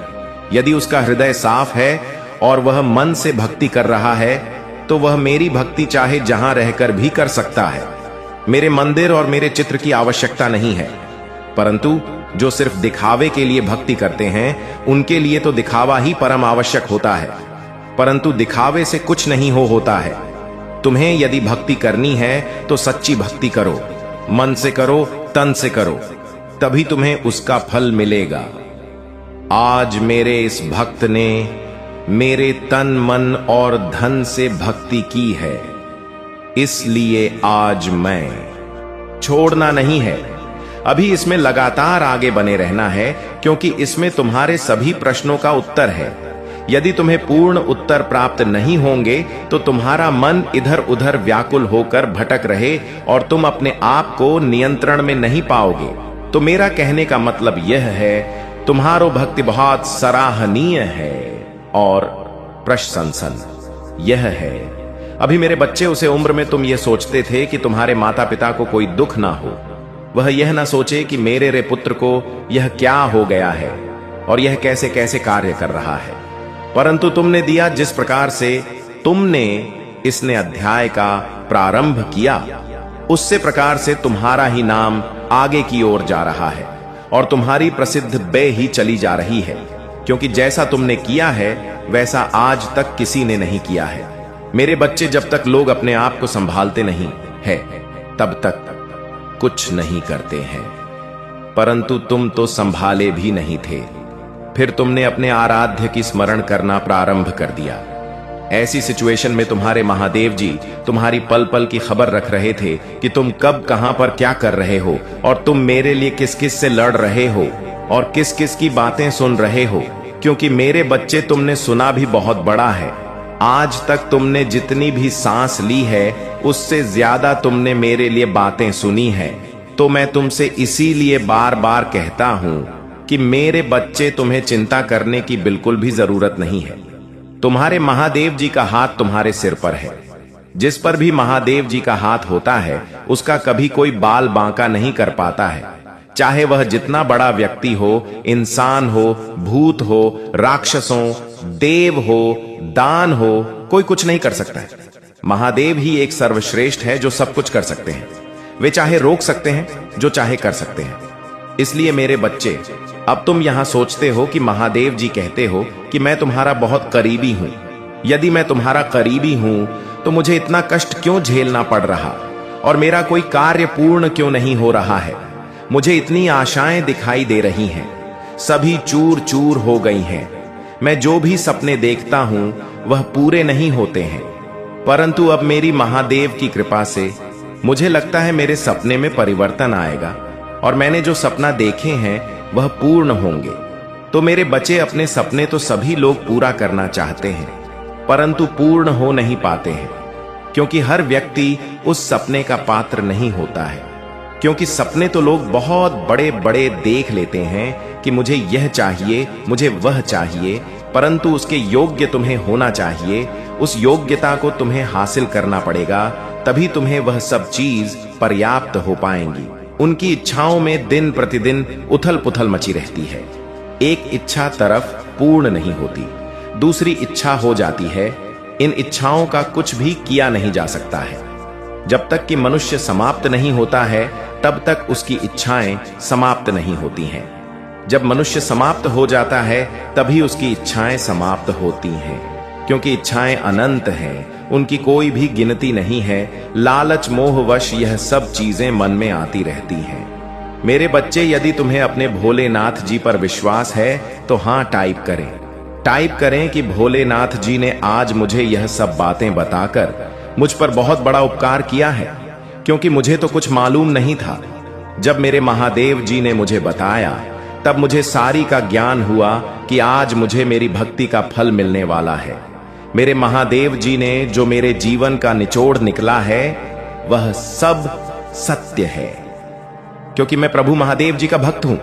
यदि उसका हृदय साफ है और वह मन से भक्ति कर रहा है तो वह मेरी भक्ति चाहे जहां रहकर भी कर सकता है। मेरे मंदिर और मेरे चित्र की आवश्यकता नहीं है, परंतु जो सिर्फ दिखावे के लिए भक्ति करते हैं उनके लिए तो दिखावा ही परम आवश्यक होता है, परंतु दिखावे से कुछ नहीं होता है। तुम्हें यदि भक्ति करनी है तो सच्ची भक्ति करो, मन से करो, तन से करो, तभी तुम्हें उसका फल मिलेगा। आज मेरे इस भक्त ने मेरे तन मन और धन से भक्ति की है, इसलिए आज मैं छोड़ना नहीं है। अभी इसमें लगातार आगे बने रहना है, क्योंकि इसमें तुम्हारे सभी प्रश्नों का उत्तर है। यदि तुम्हें पूर्ण उत्तर प्राप्त नहीं होंगे तो तुम्हारा मन इधर उधर व्याकुल होकर भटक रहे और तुम अपने आप को नियंत्रण में नहीं पाओगे। तो मेरा कहने का मतलब यह है, तुम्हारो भक्ति बहुत सराहनीय है और प्रशंसन यह है। अभी मेरे बच्चे, उसे उम्र में तुम ये सोचते थे कि तुम्हारे माता पिता को कोई दुख ना हो, वह यह ना सोचे कि मेरे रे पुत्र को यह क्या हो गया है और यह कैसे कैसे कार्य कर रहा है। परंतु तुमने दिया जिस प्रकार से तुमने इसने अध्याय का प्रारंभ किया, उससे प्रकार से तुम्हारा ही नाम आगे की ओर जा रहा है और तुम्हारी प्रसिद्ध बे ही चली जा रही है, क्योंकि जैसा तुमने किया है वैसा आज तक किसी ने नहीं किया है। मेरे बच्चे, जब तक लोग अपने आप को संभालते नहीं है तब तक कुछ नहीं करते हैं, परंतु तुम तो संभाले भी नहीं थे, फिर तुमने अपने आराध्य की स्मरण करना प्रारंभ कर दिया। ऐसी सिचुएशन में तुम्हारे महादेव जी तुम्हारी पल पल की खबर रख रहे थे कि तुम कब कहां पर क्या कर रहे हो और तुम मेरे लिए किस किस से लड़ रहे हो और किस किस की बातें सुन रहे हो, क्योंकि मेरे बच्चे तुमने सुना भी बहुत बड़ा है। आज तक तुमने जितनी भी सांस ली है उससे ज्यादा तुमने मेरे लिए बातें सुनी है। तो मैं तुमसे इसीलिए बार बार कहता हूं कि मेरे बच्चे, तुम्हें चिंता करने की बिल्कुल भी जरूरत नहीं है। तुम्हारे महादेव जी का हाथ तुम्हारे सिर पर है। जिस पर भी महादेव जी का हाथ होता है उसका कभी कोई बाल बांका नहीं कर पाता है। चाहे वह जितना बड़ा व्यक्ति हो, इंसान हो, भूत हो, राक्षसों, देव हो, दान हो, कोई कुछ नहीं कर सकता है। महादेव ही एक सर्वश्रेष्ठ है जो सब कुछ कर सकते हैं। वे चाहे रोक सकते हैं, जो चाहे कर सकते हैं। इसलिए मेरे बच्चे, अब तुम यहां सोचते हो कि महादेव जी कहते हो कि मैं तुम्हारा बहुत करीबी हूं। यदि मैं तुम्हारा करीबी हूं तो मुझे इतना कष्ट क्यों झेलना पड़ रहा और मेरा कोई कार्य पूर्ण क्यों नहीं हो रहा है? मुझे इतनी आशाएं दिखाई दे रही हैं, सभी चूर चूर हो गई हैं। मैं जो भी सपने देखता हूं वह पूरे नहीं होते हैं, परंतु अब मेरी महादेव की कृपा से मुझे लगता है मेरे सपने में परिवर्तन आएगा और मैंने जो सपना देखे हैं वह पूर्ण होंगे। तो मेरे बच्चे, अपने सपने तो सभी लोग पूरा करना चाहते हैं, परंतु पूर्ण हो नहीं पाते हैं, क्योंकि हर व्यक्ति उस सपने का पात्र नहीं होता है। क्योंकि सपने तो लोग बहुत बड़े बड़े देख लेते हैं कि मुझे यह चाहिए, मुझे वह चाहिए, परंतु उसके योग्य तुम्हें होना चाहिए। उस योग्यता को तुम्हें हासिल करना पड़ेगा, तभी तुम्हें वह सब चीज पर्याप्त हो पाएंगी। उनकी इच्छाओं में दिन प्रतिदिन उथल पुथल मची रहती है। एक इच्छा तरफ पूर्ण नहीं होती, दूसरी इच्छा हो जाती है। इन इच्छाओं का कुछ भी किया नहीं जा सकता है। जब तक कि मनुष्य समाप्त नहीं होता है तब तक उसकी इच्छाएं समाप्त नहीं होती हैं। जब मनुष्य समाप्त हो जाता है तभी उसकी इच्छाएं समाप्त होती हैं, क्योंकि इच्छाएं अनंत हैं, उनकी कोई भी गिनती नहीं है। लालच मोहवश यह सब चीजें मन में आती रहती हैं। मेरे बच्चे, यदि तुम्हें अपने भोलेनाथ जी पर विश्वास है तो हां टाइप करें। टाइप करें कि भोलेनाथ जी ने आज मुझे यह सब बातें बताकर मुझ पर बहुत बड़ा उपकार किया है, क्योंकि मुझे तो कुछ मालूम नहीं था। जब मेरे महादेव जी ने मुझे बताया तब मुझे सारी का ज्ञान हुआ कि आज मुझे मेरी भक्ति का फल मिलने वाला है। मेरे महादेव जी ने जो मेरे जीवन का निचोड़ निकला है वह सब सत्य है, क्योंकि मैं प्रभु महादेव जी का भक्त हूं।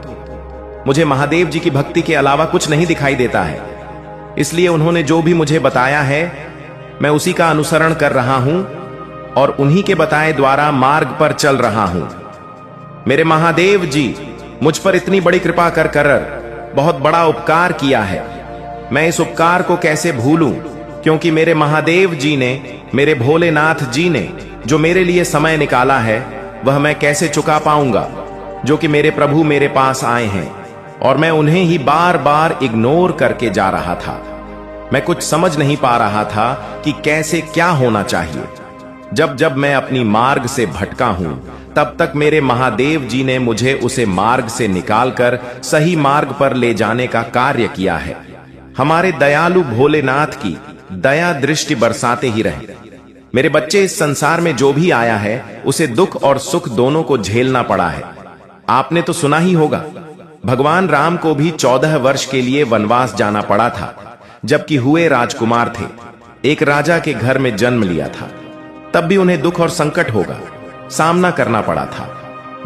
मुझे महादेव जी की भक्ति के अलावा कुछ नहीं दिखाई देता है। इसलिए उन्होंने जो भी मुझे बताया है मैं उसी का अनुसरण कर रहा हूं और उन्हीं के बताए द्वारा मार्ग पर चल रहा हूं। मेरे महादेव जी मुझ पर इतनी बड़ी कृपा कर बहुत बड़ा उपकार किया है। मैं इस उपकार को कैसे भूलूं, क्योंकि मेरे महादेव जी ने, मेरे भोलेनाथ जी ने जो मेरे लिए समय निकाला है वह मैं कैसे चुका पाऊंगा, जो कि मेरे प्रभु मेरे पास आए हैं और मैं उन्हें ही बार बार इग्नोर करके जा रहा था। मैं कुछ समझ नहीं पा रहा था कि कैसे क्या होना चाहिए। जब जब मैं अपनी मार्ग से भटका हूं तब तक मेरे महादेव जी ने मुझे उसे मार्ग से निकालकर सही मार्ग पर ले जाने का कार्य किया है। हमारे दयालु भोलेनाथ की दया दृष्टि बरसाते ही रहे। मेरे बच्चे, इस संसार में जो भी आया है उसे दुख और सुख दोनों को झेलना पड़ा है। आपने तो सुना ही होगा, भगवान राम को भी 14 वर्ष के लिए वनवास जाना पड़ा था, जबकि हुए राजकुमार थे। एक राजा के घर में जन्म लिया था, तब भी उन्हें दुख और संकट होगा सामना करना पड़ा था।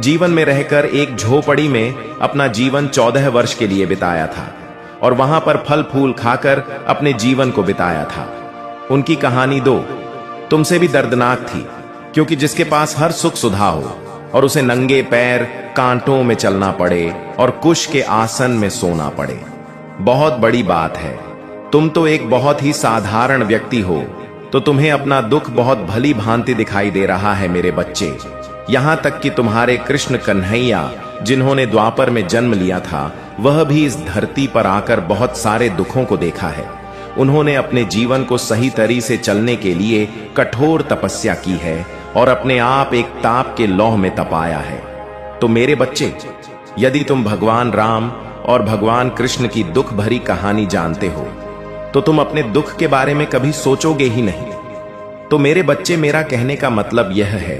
जीवन में रहकर एक झोपड़ी में अपना जीवन 14 वर्ष के लिए बिताया था और वहां पर फल फूल खाकर अपने जीवन को बिताया था। उनकी कहानी तुमसे भी दर्दनाक थी, क्योंकि जिसके पास हर सुख सुधा हो और उसे नंगे पैर कांटों में चलना पड़े और कुश के आसन में सोना पड़े, बहुत बड़ी बात है। तुम तो एक बहुत ही साधारण व्यक्ति हो, तो तुम्हें अपना दुख बहुत भली भांति दिखाई दे रहा है। मेरे बच्चे, यहां तक कि तुम्हारे कृष्ण कन्हैया, जिन्होंने द्वापर में जन्म लिया था, वह भी इस धरती पर आकर बहुत सारे दुखों को देखा है। उन्होंने अपने जीवन को सही तरीके से चलने के लिए कठोर तपस्या की है और अपने आप एक ताप के लौह में तपाया है। तो मेरे बच्चे, यदि तुम भगवान राम और भगवान कृष्ण की दुख भरी कहानी जानते हो तो तुम अपने दुख के बारे में कभी सोचोगे ही नहीं। तो मेरे बच्चे, मेरा कहने का मतलब यह है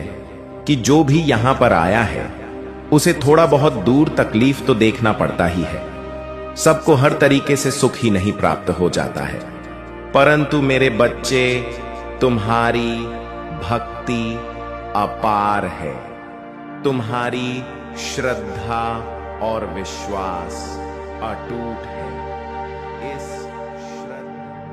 कि जो भी यहां पर आया है उसे थोड़ा बहुत दूर तकलीफ तो देखना पड़ता ही है। सबको हर तरीके से सुख ही नहीं प्राप्त हो जाता है, परंतु मेरे बच्चे, तुम्हारी भक्ति अपार है। तुम्हारी श्रद्धा और विश्वास अटूट है।